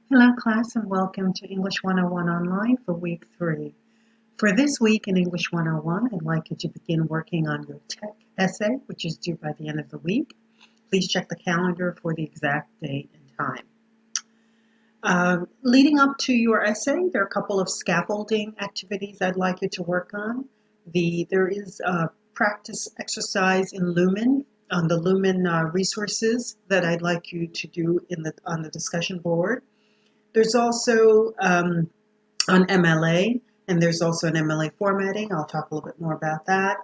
Hello class and welcome to English 101 Online for week 3. For this week in English 101, I'd like you to begin working on your tech essay, which is due by the end of the week. Please check the calendar for the exact date and time. Leading up to your essay, there are a couple of scaffolding activities I'd like you to work on. There is a practice exercise in Lumen, on the Lumen resources that I'd like you to do on the discussion board. There's also on MLA, and there's also an MLA formatting. I'll talk a little bit more about that.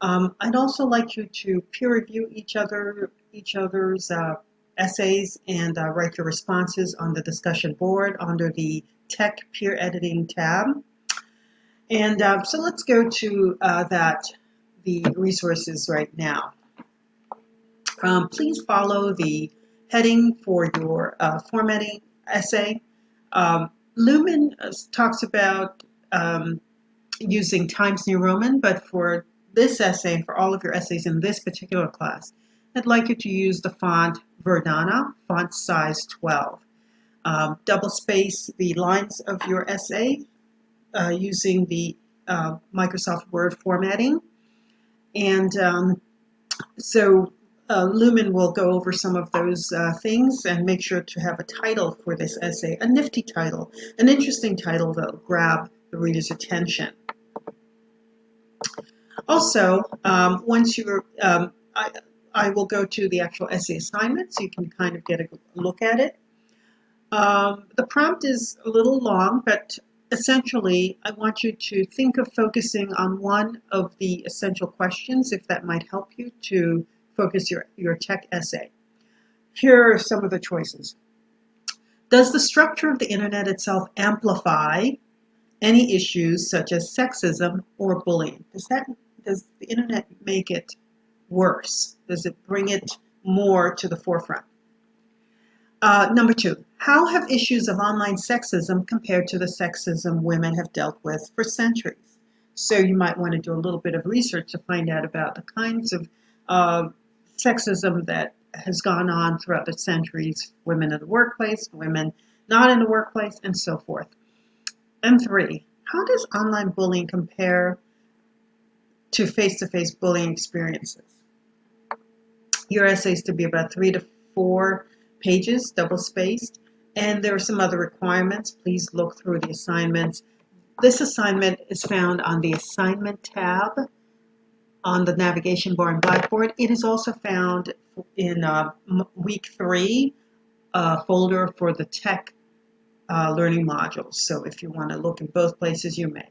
I'd also like you to peer review each other's essays and write your responses on the discussion board under the Tech Peer Editing tab. And so let's go to the resources right now. Please follow the heading for your formatting essay. Lumen talks about using Times New Roman, but for this essay, for all of your essays in this particular class, I'd like you to use the font Verdana, font size 12. Double space the lines of your essay using the Microsoft Word formatting. And Lumen will go over some of those things and make sure to have a title for this essay, a nifty title, an interesting title that will grab the reader's attention. Also, once you're, I will go to the actual essay assignment so you can kind of get a look at it. The prompt is a little long, but essentially I want you to think of focusing on one of the essential questions, if that might help you to focus your tech essay. Here are some of the choices. Does the structure of the internet itself amplify any issues such as sexism or bullying? Does the internet make it worse? Does it bring it more to the forefront? Number 2, how have issues of online sexism compared to the sexism women have dealt with for centuries? So you might want to do a little bit of research to find out about the kinds of sexism that has gone on throughout the centuries, women in the workplace, women not in the workplace, and so forth. And 3, how does online bullying compare to face-to-face bullying experiences? Your essay is to be about 3 to 4 pages, double-spaced, and there are some other requirements. Please look through the assignments. This assignment is found on the Assignment tab on the navigation bar in Blackboard. It is also found in Week 3 folder for the Tech learning modules. So if you want to look in both places, you may.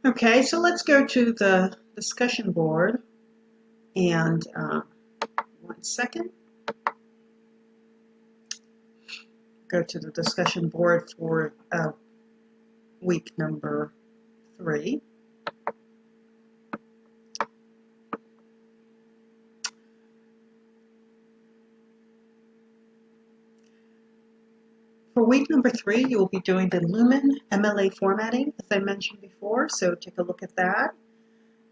Okay, so let's go to the discussion board. And 1 second. Go to the discussion board for week number 3. For week number 3, you will be doing the Lumen MLA formatting, as I mentioned before, so take a look at that.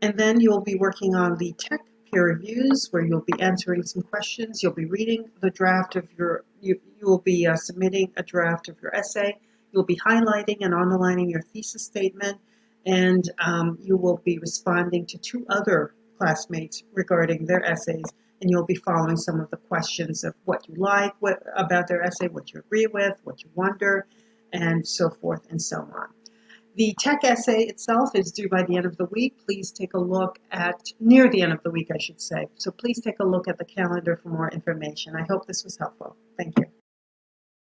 And then you'll be working on the tech peer reviews, where you'll be answering some questions. You'll be reading the draft of you will be submitting a draft of your essay. You'll be highlighting and underlining your thesis statement, and you will be responding to 2 other classmates regarding their essays, and you'll be following some of the questions of what you like about their essay, what you agree with, what you wonder, and so forth and so on. The tech essay itself is due by the end of the week. Please take a look near the end of the week, I should say. So please take a look at the calendar for more information. I hope this was helpful. Thank you.